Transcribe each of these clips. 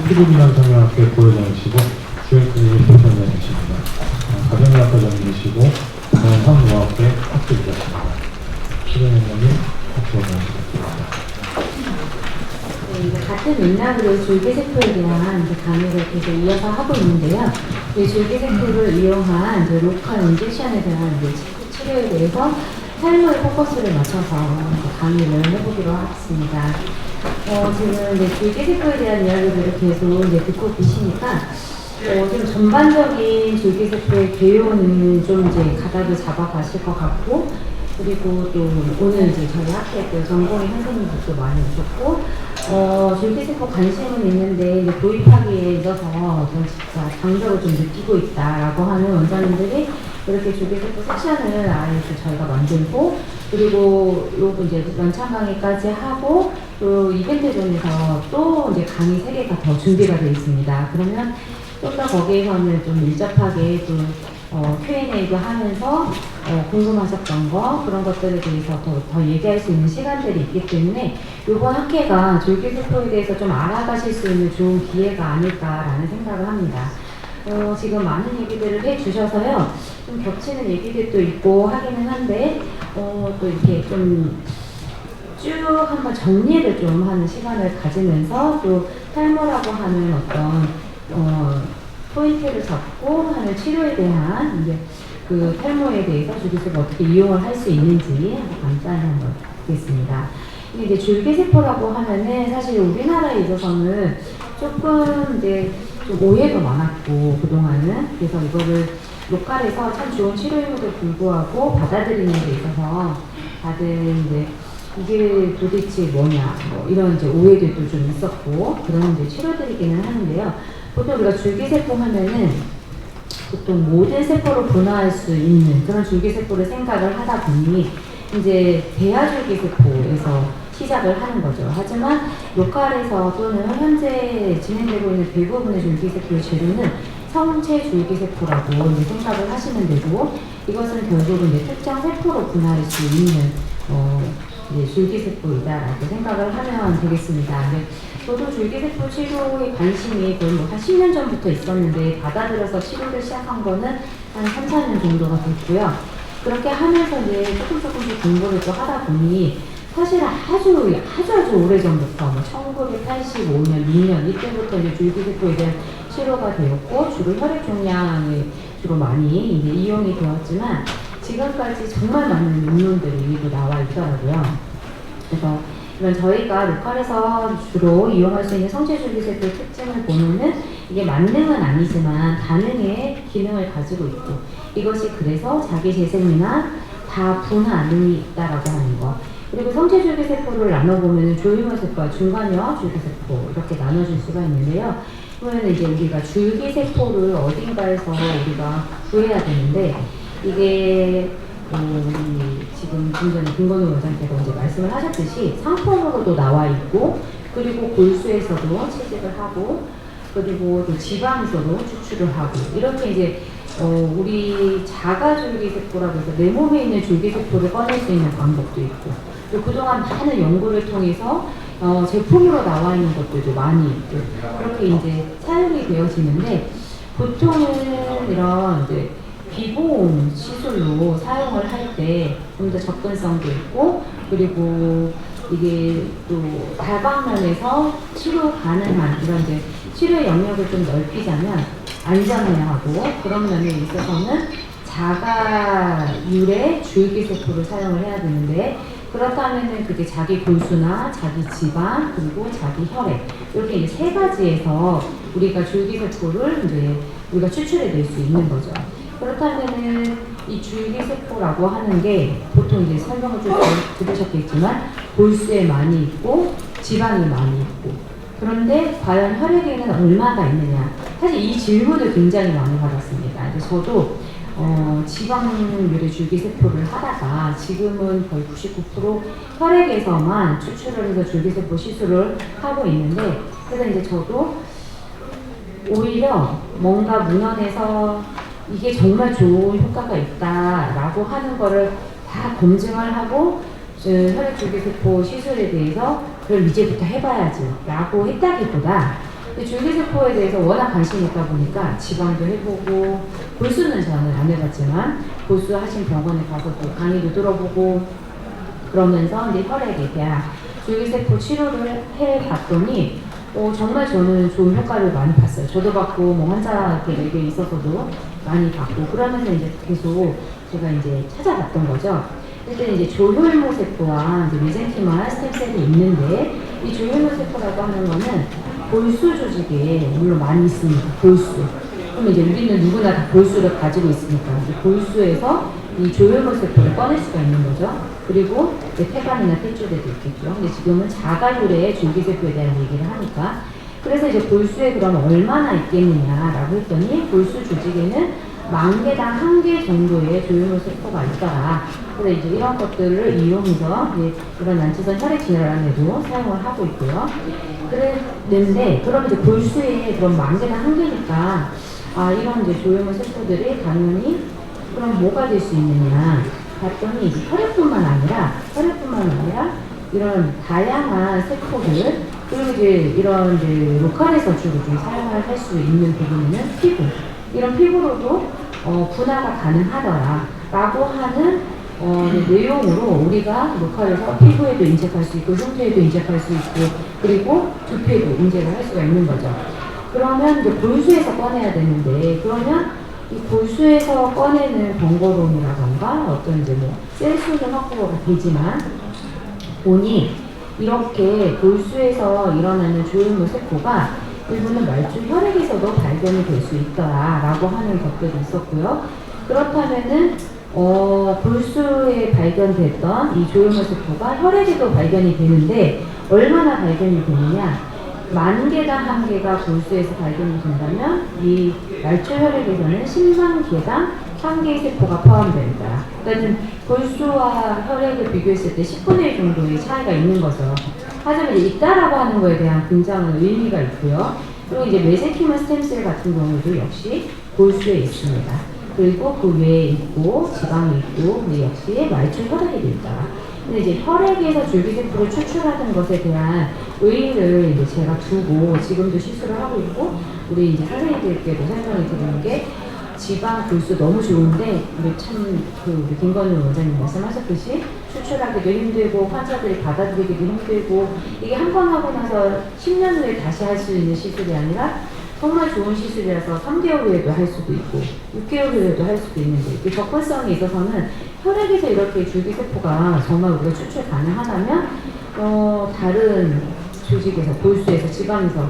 피부비만 성형학회 보호자이시고 주행클리닉 교수님이십니다. 가정의학과 전문이시고 한의학회 학부이셨습니다. 피부위원님 학부이사님입니다. 네, 같은 맥락으로 줄기세포에 대한 강의를 계속 이어서 하고 있는데요. 이 줄기세포를 이용한 로컬 인젝션에 대한 치료에 대해서 탈모에 포커스를 맞춰서 강의를 해보기로 하겠습니다. 지금 줄기세포에 대한 이야기들을 계속 듣고 계시니까 좀 전반적인 줄기세포의 개요는 좀 가닥을 잡아가실 것 같고, 그리고 또 오늘 저희 학교에 또 전공의 선생님들도 많이 오셨고, 줄기세포 관심은 있는데 도입하기에 있어서 좀 진짜 장벽을 좀 느끼고 있다라고 하는 원장님들이 이렇게 줄기세포 섹션을 아예 저희가 만들고, 그리고 요거 연찬 강의까지 하고, 또 이벤트존에서 또 강의 3개가 더 준비가 되어 있습니다. 그러면 좀 더 거기에서는 좀 밀접하게 또 Q&A도 하면서 궁금하셨던 거, 그런 것들에 대해서 더 얘기할 수 있는 시간들이 있기 때문에 이번 학회가 줄기세포에 대해서 좀 알아가실 수 있는 좋은 기회가 아닐까라는 생각을 합니다. 지금 많은 얘기들을 해주셔서요, 좀 겹치는 얘기들도 있고 하기는 한데, 또 이렇게 좀 쭉 한번 정리를 좀 하는 시간을 가지면서 또 탈모라고 하는 어떤 포인트를 잡고 하는 치료에 대한 그 탈모에 대해서 줄기세포를 어떻게 이용을 할 수 있는지 간단히 한번 보겠습니다. 이게 줄기세포라고 하면은 사실 우리나라에 있어서는 조금 좀 오해도 많았고 그동안은, 그래서 이거를 로컬에서 참 좋은 치료임에도 불구하고 받아들이는 데 있어서 다들 이게 도대체 뭐냐 이런 오해들도 좀 있었고 그런 치료들이기는 하는데요. 보통 우리가 줄기세포 하면은 보통 모든 세포로 분화할 수 있는 그런 줄기세포를 생각을 하다 보니 대하줄기세포에서 시작을 하는 거죠. 하지만 로컬에서 또는 현재 진행되고 있는 대부분의 줄기세포의 재료는 성체 줄기세포라고 생각을 하시면 되고, 이것은 결국은 특정 세포로 분화할 수 있는 줄기세포이다라고 생각을 하면 되겠습니다. 저도 줄기세포 치료에 관심이 거의 한 10년 전부터 있었는데 받아들여서 치료를 시작한 거는 한 3, 4년 정도가 됐고요. 그렇게 하면서 조금씩 공부를 또 하다 보니 사실 아주 오래전부터 1985년, 2년 이때부터 줄기세포에 대한 치료가 되었고 주로 혈액종양에 주로 많이 이용이 되었지만 지금까지 정말 많은 논문들이 나와 있더라고요. 그래서 이건 저희가 로컬에서 주로 이용할 수 있는 성체줄기세포의 특징을 보면은 이게 만능은 아니지만 다능의 기능을 가지고 있고, 이것이 그래서 자기 재생이나 다 분화능이 있다라고 하는 거. 그리고 성체줄기세포를 나눠보면 조이모세포와 중간형 줄기세포 이렇게 나눠줄 수가 있는데요. 그러면 우리가 줄기세포를 어딘가에서 우리가 구해야 되는데, 이게 지금 전에 김건우 원장님께서 말씀을 하셨듯이 상품으로도 나와 있고, 그리고 골수에서도 채집을 하고, 그리고 또 지방에서도 추출을 하고, 이렇게 우리 자가줄기세포라고 해서 내 몸에 있는 줄기세포를 꺼낼 수 있는 방법도 있고, 또 그동안 많은 연구를 통해서 제품으로 나와 있는 것들도 많이 있고, 그렇게 사용이 되어지는데, 보통은 이런 비보험 시술로 사용을 할 때 좀 더 접근성도 있고, 그리고 이게 또 다방면에서 치료 가능한 이런 치료의 영역을 좀 넓히자면 안전해야 하고, 그런 면에 있어서는 자가율의 줄기세포를 사용을 해야 되는데, 그렇다면은 그게 자기 골수나 자기 지방 그리고 자기 혈액 이렇게 3가지에서 우리가 줄기세포를 우리가 추출해낼 수 있는 거죠. 그렇다면은 이 줄기세포라고 하는 게 보통 설명을 좀 들으셨겠지만 골수에 많이 있고 지방이 많이 있고, 그런데 과연 혈액에는 얼마가 있느냐, 사실 이 질문을 굉장히 많이 받았습니다. 저도 지방률의 줄기세포를 하다가 지금은 거의 99% 혈액에서만 추출을 해서 줄기세포 시술을 하고 있는데, 그래서 저도 오히려 뭔가 문헌에서 이게 정말 좋은 효과가 있다라고 하는 거를 다 검증을 하고 혈액줄기세포 시술에 대해서 그걸 이제부터 해봐야지 라고 했다기보다 근데 줄기세포에 대해서 워낙 관심이 있다 보니까 지방도 해보고, 골수는 저는 안 해봤지만, 골수 하신 병원에 가서 또 강의도 들어보고, 그러면서 이제 혈액에 대한 줄기세포 치료를 해봤더니, 정말 저는 좋은 효과를 많이 봤어요. 저도 받고, 뭐 환자들에게 있어서도 많이 받고, 그러면서 이제 계속 제가 이제 찾아봤던 거죠. 일단 이제 조혈모 세포와 이제 메센키마 스템셀이 있는데, 이 조혈모 세포라고 하는 거는 골수 조직에 물론 많이 있습니다. 골수. 그럼 이제 우리는 누구나 다 골수를 가지고 있으니까 이제 골수에서 이 조혈모 세포를 꺼낼 수가 있는 거죠. 그리고 이제 폐관이나 폐줄에도 있겠죠. 근데 지금은 자가혈의 줄기세포에 대한 얘기를 하니까, 그래서 이제 골수에 그럼 얼마나 있겠느냐라고 했더니, 골수 조직에는 10,000개당 1개 정도의 조혈모 세포가 있더라. 그래서 이제 이런 것들을 이용해서 이제 이런 난치성 혈액 질환에도 사용을 하고 있고요. 그랬는데, 그럼 이제 골수에 그럼 10,000개당 1개니까, 이런 이제 조혈모 세포들이 당연히 그럼 뭐가 될 수 있느냐 봤더니, 이제 혈액뿐만 아니라 이런 다양한 세포들, 그리고 이제 이런 이제 로컬에서 주로 좀 사용을 할 수 있는 부분은 피부, 이런 피부로도 분화가 가능하더라 라고 하는 내용으로, 우리가 로컬에서 피부에도 인젝할 수 있고 흉터에도 인젝할 수 있고 그리고 두피에도 인젝을 할 수가 있는 거죠. 그러면 이제 골수에서 꺼내야 되는데, 그러면 이 골수에서 꺼내는 번거로움이라던가 어떤 이제 뭐 셀수는 확보가 되지만, 보니 이렇게 골수에서 일어나는 조혈모 세포가 일부는 말주 혈액에서도 발견이 될 수 있더라라고 하는 것들이 있었고요. 그렇다면은 골수에 발견됐던 이 조혈모 세포가 혈액에도 발견이 되는데, 얼마나 발견이 되느냐? 10,000개당 1개가 골수에서 발견이 된다면, 이 말초 혈액에서는 100,000개당 1개의 세포가 포함됩니다. 그러니까 골수와 혈액을 비교했을 때 10분의 1 정도의 차이가 있는 거죠. 하지만 이제 있다라고 하는 거에 대한 굉장한 의미가 있고요. 그리고 이제 메센키마 스템셀 같은 경우도 역시 골수에 있습니다. 그리고 그 외에 있고 지방이 있고, 근데 역시 말초 혈액에도 있다. 근데 이제 혈액에서 줄기세포를 추출하는 것에 대한 의의를 이제 제가 두고 지금도 시술을 하고 있고, 우리 이제 선생님들께도 설명을 드리는 게, 지방 골수 너무 좋은데 우리 참 우리 김건우 원장님 말씀하셨듯이 추출하기도 힘들고 환자들이 받아들이기도 힘들고, 이게 한 번 하고 나서 10년 후에 다시 할 수 있는 시술이 아니라 정말 좋은 시술이라서 3개월 후에도 할 수도 있고 6개월 후에도 할 수도 있는데, 이 접근성에 있어서는 혈액에서 이렇게 줄기세포가 정말 우리가 추출 가능하다면 다른 조직에서, 골수에서, 지방에서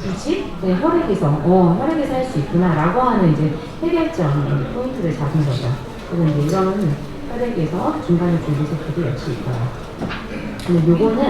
굳이 혈액에서 할 수 있구나 라고 하는 이제 해결점 포인트를 잡은 거죠. 그런데 이런 혈액에서 중간에 줄기세포도 역시 있어요. 근데 요거는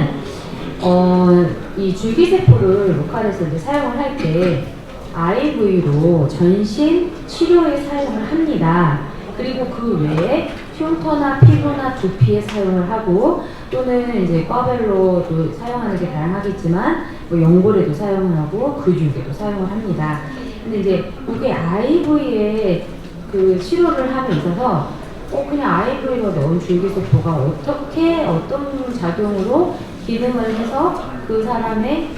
이 줄기세포를 로컬에서 이제 사용을 할 때 IV로 전신 치료에 사용을 합니다. 그리고 그 외에 흉터나 피부나 두피에 사용을 하고, 또는 이제 꽈벨로도 사용하는 게 다양하겠지만 뭐 연골에도 사용을 하고 근육에도 사용을 합니다. 근데 이제 이게 IV에 그 치료를 함에 있어서 그냥 IV로 넣은 줄기세포가 어떻게 어떤 작용으로 기능을 해서 그 사람의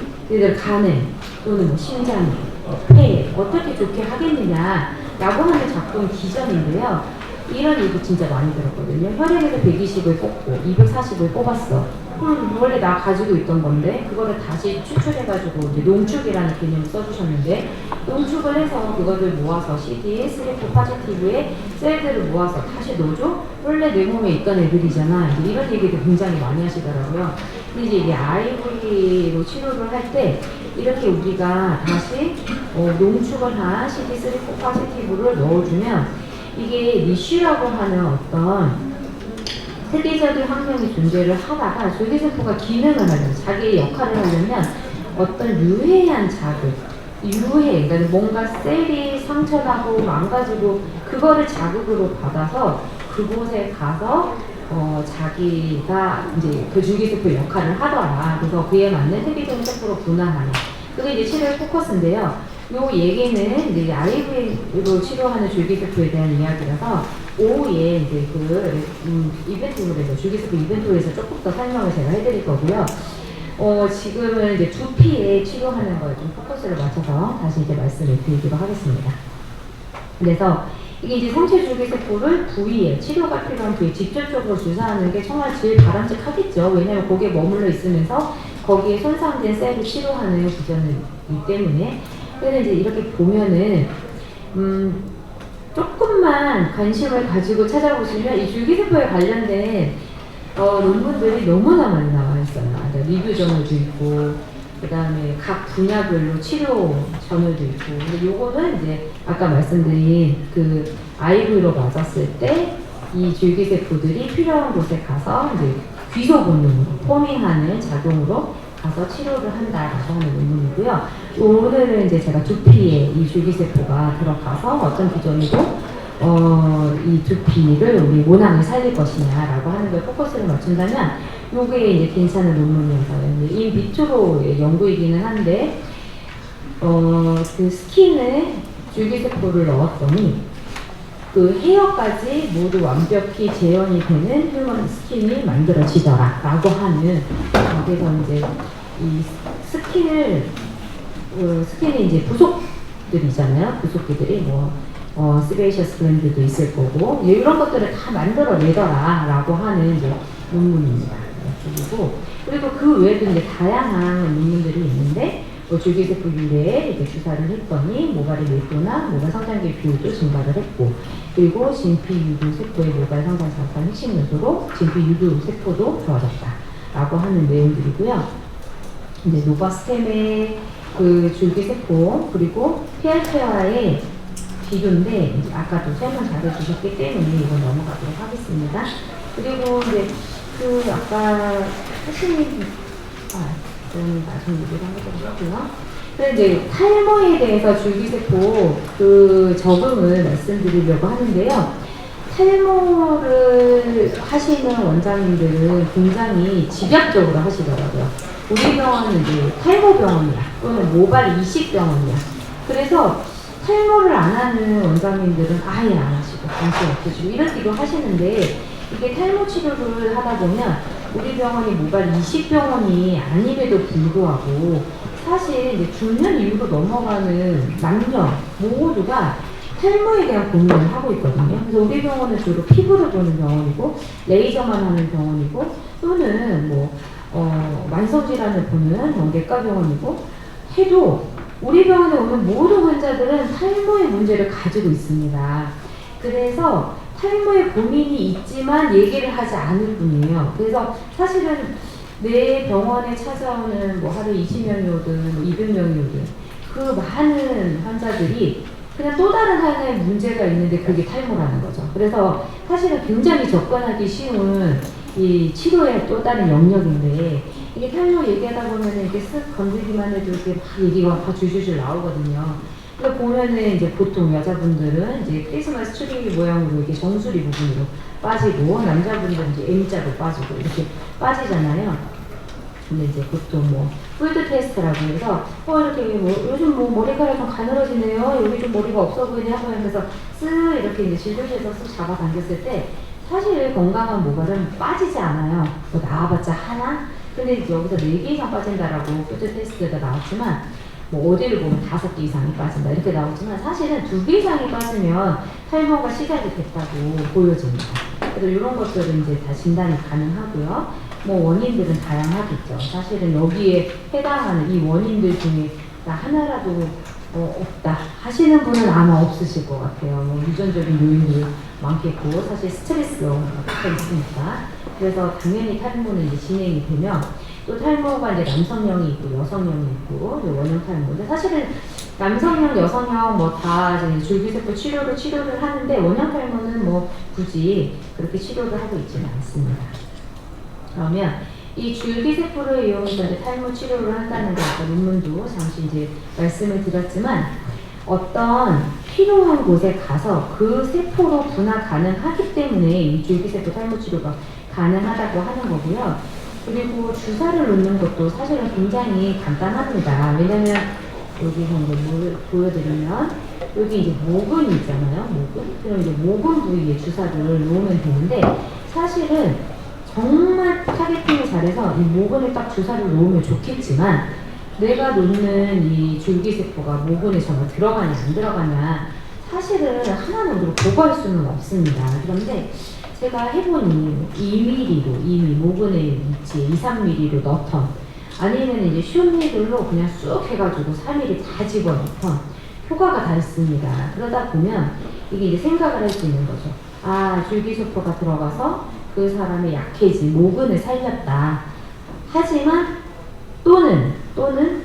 간에 또는 뭐 심장에 폐에 어떻게 좋게 하겠느냐라고 하는 작품 기전인데요. 이런 얘기 진짜 많이 들었거든요. 혈액에서 120을 뽑고 240을 뽑았어. 원래 나 가지고 있던 건데 그거를 다시 추출해가지고 이제 농축이라는 개념을 써주셨는데, 농축을 해서 그거를 모아서 CD3 포지티브에 셀들을 모아서 다시 넣어줘? 원래 내 몸에 있던 애들이잖아. 이런 얘기도 굉장히 많이 하시더라고요. 근데 이제 이게 IV로 치료를 할 때 이렇게 우리가 다시 농축을 한 CD3 포지티브를 넣어주면, 이게 니쉬라고 하는 어떤 세계적인 환경이 존재를 하다가 줄기세포가 기능을 하려면, 자기의 역할을 하려면 어떤 유해한 자극, 그러니까 뭔가 셀이 상처나고 망가지고 그거를 자극으로 받아서 그곳에 가서 자기가 이제 그 줄기세포 역할을 하더라. 그래서 그에 맞는 세계적인 세포로 분화하는, 그게 이제 치료의 포커스인데요. 요 얘기는 이제 IV로 치료하는 줄기세포에 대한 이야기라서 오후에 이제 그 이벤트홀에서, 줄기세포 이벤트홀에서 조금 더 설명을 제가 해드릴 거고요. 지금은 이제 두피에 치료하는 거에 좀 포커스를 맞춰서 다시 이제 말씀을 드리도록 하겠습니다. 그래서 이게 이제 상체 줄기세포를 부위에, 치료가 필요한 부위에 직접적으로 주사하는 게 정말 제일 바람직하겠죠. 왜냐하면 거기에 머물러 있으면서 거기에 손상된 셀을 치료하는 기전이기 때문에. 그래서 이제 이렇게 보면은, 조금만 관심을 가지고 찾아보시면 이 줄기세포에 관련된 논문들이 너무나 많이 나와 있어요. 그러니까 리뷰 저널도 있고, 그 다음에 각 분야별로 치료 저널도 있고. 근데 요거는 이제 아까 말씀드린 그 IV로 맞았을 때 이 줄기세포들이 필요한 곳에 가서 이제 귀소 본능으로, 포밍하는 작용으로 가서 치료를 한다라고 하는 논문이고요. 오늘은 이제 제가 두피에 이 줄기세포가 들어가서 어떤 기전으로 이 두피를 우리 모낭을 살릴 것이냐라고 하는 걸 포커스를 맞춘다면 요게 이제 괜찮은 논문이어서요. 인 비트로의 연구이기는 한데 그 스킨에 줄기세포를 넣었더니 그 헤어까지 모두 완벽히 재현이 되는 휴먼 스킨이 만들어지더라 라고 하는. 그래서 이제 이 스킨에 이제 부속들이잖아요. 부속기들이 시베이셔스 글랜드도 있을 거고 이런 것들을 다 만들어내더라 라고 하는 이제 논문입니다. 그리고 그 외에도 이제 다양한 논문들이 있는데 줄기세포 유래에 이렇게 주사를 했더니 모발의 밀도나 모발 성장기 비율도 증가를 했고, 그리고 진피유두 세포의 모발 성장 장판 핵심 요소로 진피유두 세포도 좋아졌다 라고 하는 내용들이고요. 이제 노바스템의 그 줄기세포 그리고 피알페아의 비교인데 이제 아까도 설명 잘해주셨기 때문에 이건 넘어가도록 하겠습니다. 그리고 이제 그 아까 하시는 좀 나중에 얘기를 하도록 하고요. 그래서 이제 탈모에 대해서 줄기세포 그 적응을 말씀드리려고 하는데요. 탈모를 하시는 원장님들은 굉장히 집약적으로 하시더라고요. 우리 병원은 이제 탈모병원이야 또는 모발 이식병원이야. 그래서 탈모를 안 하는 원장님들은 아예 안 하시고 관심 없으시고 이렇기도 하시는데, 이게 탈모 치료를 하다 보면 우리 병원이 모발 이식병원이 아님에도 불구하고 사실 이제 중년 이후로 넘어가는 남녀 모두가 탈모에 대한 고민을 하고 있거든요. 그래서 우리 병원은 주로 피부를 보는 병원이고 레이저만 하는 병원이고 또는 만성질환을 보는 내과 병원이고 해도 우리 병원에 오는 모든 환자들은 탈모의 문제를 가지고 있습니다. 그래서 탈모에 고민이 있지만 얘기를 하지 않을 뿐이에요. 그래서 사실은 내 병원에 찾아오는 하루에 20명이 오든 200명이 오든 그 많은 환자들이 그냥 또 다른 하나의 문제가 있는데 그게 탈모라는 거죠. 그래서 사실은 굉장히 접근하기 쉬운 이 치료의 또 다른 영역인데, 이게 탈모 얘기하다 보면은 이렇게 쓱 건드리기만 해도 이렇게 막 얘기가 막 줄줄줄 나오거든요. 그러니까 보면은 이제 보통 여자분들은 이제 크리스마스 트리 모양으로 이렇게 정수리 부분으로 빠지고, 남자분들은 이제 M자로 빠지고 이렇게 빠지잖아요. 근데 이제 보통 폴드 테스트라고 해서 이렇게 요즘 머리카락 좀 가늘어지네요. 여기 좀 머리가 없어 보이네 하면서 쓱 이렇게 이제 질질질해서 쓱 잡아당겼을 때 사실 건강한 모발은 빠지지 않아요. 나와봤자 하나? 근데 이제 여기서 4개 이상 빠진다라고 폴드 테스트가 나왔지만 어디를 보면 5개 이상이 빠진다 이렇게 나오지만 사실은 2개 이상이 빠지면 탈모가 시작이 됐다고 보여집니다. 그래서 이런 것들은 이제 다 진단이 가능하고요. 원인들은 다양하겠죠. 사실은 여기에 해당하는 이 원인들 중에 나 하나라도 없다 하시는 분은 아마 없으실 것 같아요. 유전적인 요인도 많겠고 사실 스트레스가 붙어 있으니까. 그래서 당연히 탈모는 이제 진행이 되면 또 탈모가 이제 남성형이 있고 여성형이 있고 원형 탈모인데, 사실은 남성형, 여성형 다 줄기세포 치료를 하는데 원형 탈모는 굳이 그렇게 치료를 하고 있지는 않습니다. 그러면 이 줄기세포를 이용해서 이제 탈모 치료를 한다는 게 아까 논문도 잠시 이제 말씀을 드렸지만 어떤 필요한 곳에 가서 그 세포로 분화 가능하기 때문에 이 줄기세포 탈모 치료가 가능하다고 하는 거고요. 그리고 주사를 놓는 것도 사실은 굉장히 간단합니다. 왜냐면 여기서 이제 보여드리면 여기 이제 모근이 있잖아요. 모근. 그럼 이제 모근 부위에 주사를 놓으면 되는데 사실은 정말 타겟팅을 잘해서 이 모근에 딱 주사를 놓으면 좋겠지만 내가 놓는 이 줄기세포가 모근에 정말 들어가냐 안 들어가냐 사실은 하나만으로 보고할 수는 없습니다. 그런데 제가 해보니 2mm로 이미 모근의 위치에 2, 3mm로 넣던 아니면 이제 슈미들로 그냥 쑥 해가지고 3mm 다 집어넣던 효과가 다 있습니다. 그러다 보면 이게 이제 생각을 할 수 있는 거죠. 아, 줄기세포가 들어가서 그 사람의 약해진 모근을 살렸다. 하지만 또는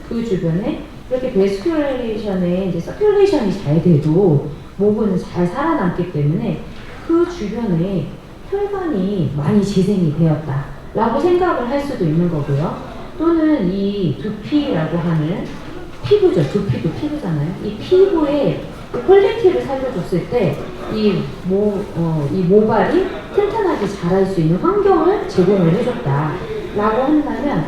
그 주변에 이렇게 베스큘레이션에 이제 서큘레이션이 잘 돼도 모근은 잘 살아남기 때문에 그 주변에 혈관이 많이 재생이 되었다 라고 생각을 할 수도 있는 거고요. 또는 이 두피라고 하는 피부죠. 두피도 피부잖아요. 이 피부에 퀄리티를 살려줬을 때 이 모발이 튼튼하게 자랄 수 있는 환경을 제공을 해줬다 라고 한다면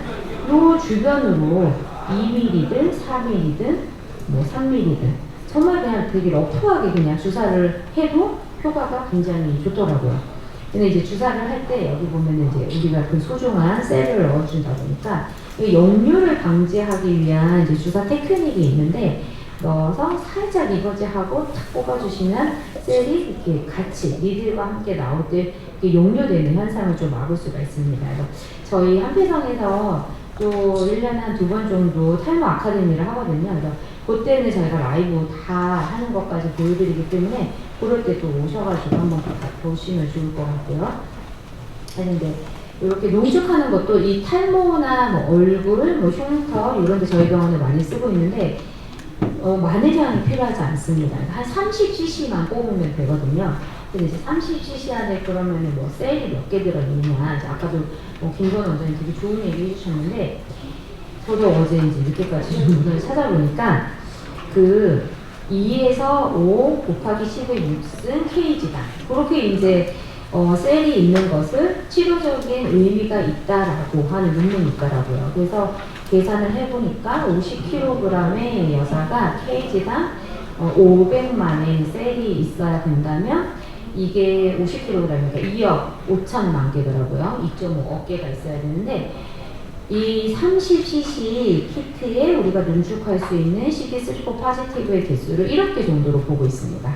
요 주변으로 2mm든 4mm든 뭐 3mm든 정말 그냥 되게 러프하게 그냥 주사를 해도 효과가 굉장히 좋더라고요. 근데 이제 주사를 할 때 여기 보면은 이제 우리가 그 소중한 셀을 넣어준다 보니까 이 역류를 방지하기 위한 이제 주사 테크닉이 있는데 넣어서 살짝 이거지하고 탁 뽑아주시면 셀이 이렇게 같이 니들과 함께 나올 때 역류되는 현상을 좀 막을 수가 있습니다. 그래서 저희 한피성에서 또 1년에 한 2번 정도 탈모 아카데미를 하거든요. 그래서 그때는 저희가 라이브 다 하는 것까지 보여드리기 때문에 그럴 때 또 오셔가지고 한번 보시면 좋을 것 같고요. 근데 이렇게 농축하는 것도 이 탈모나 뭐 얼굴, 뭐 흉터 이런 데 저희 병원에 많이 쓰고 있는데 많은 필요하지 않습니다. 한 30cc만 뽑으면 되거든요. 근데 이제 30cc 안에 그러면은 뭐 셀이 몇 개 들어있냐. 이제 아까도 김건우 원장님 되게 좋은 얘기 해주셨는데, 저도 어제 이제 늦게까지 문을 찾아보니까 그 2에서 5 곱하기 10의 6승 Kg다. 그렇게 이제 셀이 있는 것을 치료적인 의미가 있다라고 하는 논문이 있더라고요. 그래서 계산을 해보니까 50kg의 여자가 Kg당 500만의 셀이 있어야 된다면 이게 50kg이니까 2억 5천만 개더라고요. 2.5억 개가 있어야 되는데 이 30cc 키트에 우리가 농축할 수 있는 CD34 포지티브의 개수를 1억 개 정도로 보고 있습니다.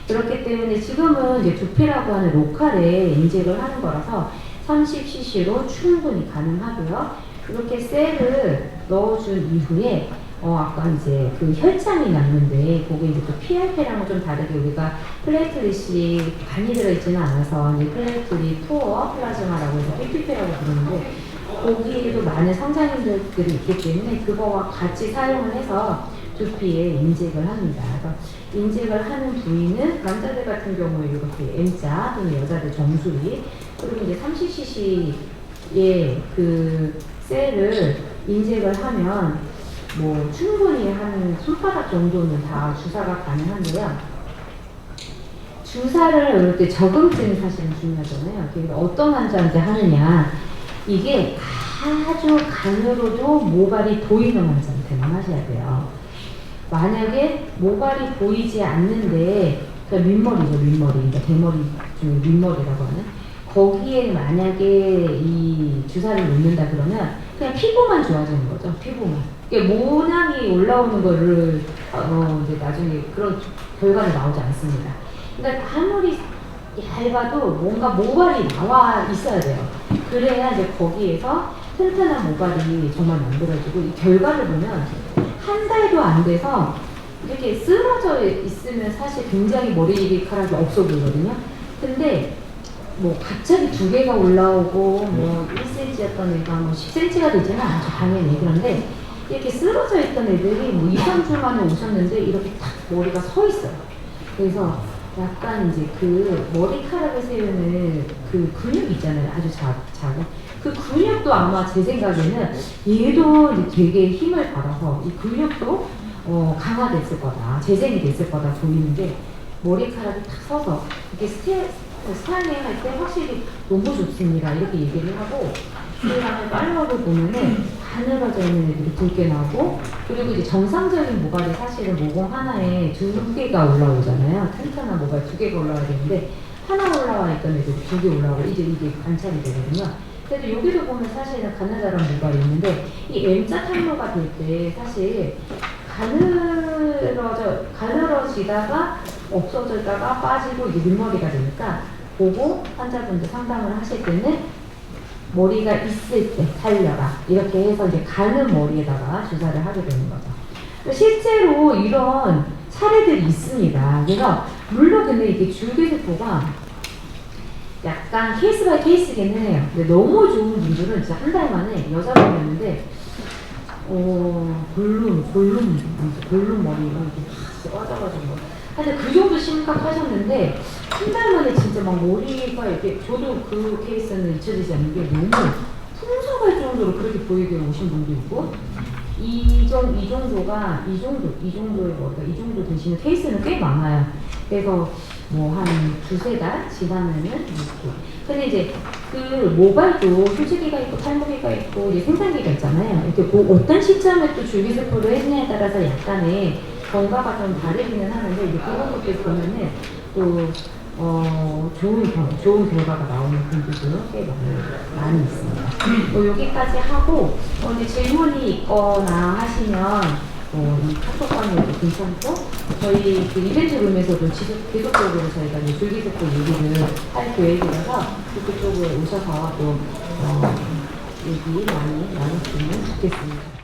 그렇기 때문에 지금은 이제 두피라고 하는 로컬에 인젝을 하는 거라서 30cc로 충분히 가능하고요. 이렇게 셀을 넣어준 이후에 아까 이제 그 혈장이 났는데 그게 이제 또 PRP랑은 좀 다르게 우리가 플레이트릿이 많이 들어있지는 않아서 이제 플레이트릿 투어 플라즈마라고 해서 PPP라고 부르는데 거기에도 많은 성장인들이 있기 때문에 그거와 같이 사용을 해서 두피에 인젝을 합니다. 그래서 인젝을 하는 부위는 남자들 같은 경우에 이렇게 M자 또는 여자들 정수리 그리고 이제 30cc의 그 셀을 인젝을 하면 뭐 충분히 한 손바닥 정도는 다 주사가 가능한데요. 주사를 이렇게 적응증이 사실은 중요하잖아요. 그러니까 어떤 환자한테 하느냐 이게 아주 간으로도 모발이 보이는 환자한테만 하셔야 돼요. 만약에 모발이 보이지 않는데 그러니까 밑머리죠. 밑머리. 그러니까 대머리 중에 밑머리라고 하는 거기에 만약에 이 주사를 놓는다 그러면 그냥 피부만 좋아지는 거죠. 피부만. 그러니까 모낭이 올라오는 거를 이제 나중에 그런 결과는 나오지 않습니다. 그러니까 아무리 얇아도 뭔가 모발이 나와 있어야 돼요. 그래야 이제 거기에서 튼튼한 모발이 정말 만들어지고 이 결과를 보면 한 달도 안 돼서 이렇게 쓰러져 있으면 사실 굉장히 머리카락이 없어 보이거든요. 근데 뭐 갑자기 2개가 올라오고 뭐 1cm였던 애가 뭐 10cm가 되지는 않죠. 당연히. 그런데 이렇게 쓰러져 있던 애들이 뭐 2, 3주 만에 오셨는데 이렇게 딱 머리가 서 있어요. 그래서 약간 이제 그 머리카락을 세우는 그 근육 있잖아요. 아주 작은. 그 근육도 아마 제 생각에는 얘도 이제 되게 힘을 받아서 이 근육도 강화됐을 거다. 재생이 됐을 거다 보이는데 머리카락이 탁 서서 이렇게 스타일링 할 때 확실히 너무 좋습니다. 이렇게 얘기를 하고 그 다음에 팔로워를 보면은 가늘어져 있는 애들이 붉게 나오고 그리고 이제 정상적인 모발이 사실은 모공 하나에 2개가 올라오잖아요. 튼튼한 모발 2개가 올라와야 되는데 하나 올라와 있던 애들이 2개 올라오고 이제 이게 관찰이 되거든요. 그래도 여기도 보면 사실은 가느다란 모발이 있는데 이 M자 탈모가 될 때 사실 가늘어지다가 없어졌다가 빠지고 이제 밑머리가 되니까 보고 환자분들 상담을 하실 때는 머리가 있을 때 살려라 이렇게 해서 이제 가는 머리에다가 주사를 하게 되는 거죠. 실제로 이런 사례들이 있습니다. 그래서 물론 근데 이게 줄기세포가 약간 케이스 바이 케이스긴 해요. 근데 너무 좋은 분들은 진짜 한 달 만에 여자분이었는데 볼륨 머리 이런 게 빠져가지고 하여튼 그 정도 심각하셨는데 한 달 만에 진짜 막 머리가 이렇게 저도 그 케이스는 잊혀지지 않는 게 너무 풍성할 정도로 그렇게 보이게 오신 분도 있고 이 정도의 머리가 이 정도 되시는 케이스는 꽤 많아요. 그래서 뭐 한 두세 달 지나면은 이렇게. 근데 이제 그 모발도 휴지기가 있고 탈모기가 있고 이제 생산기가 있잖아요. 이렇게 뭐 어떤 시점에 또 줄기세포를 했냐에 따라서 약간의 경과가 좀 다르기는 하는데 이제 그런 것들 보면은 또 좋은 결과가 나오는 분들도 꽤 많이 있습니다. 여기까지 하고 이제 질문이 있거나 하시면 이 카톡방에도 괜찮고 저희 그 이벤트 룸에서도 계속적으로 저희가 이제 줄기세포 얘기를 할 계획이라서 그쪽으로 오셔서 또 얘기 많이 나눴으면 좋겠습니다.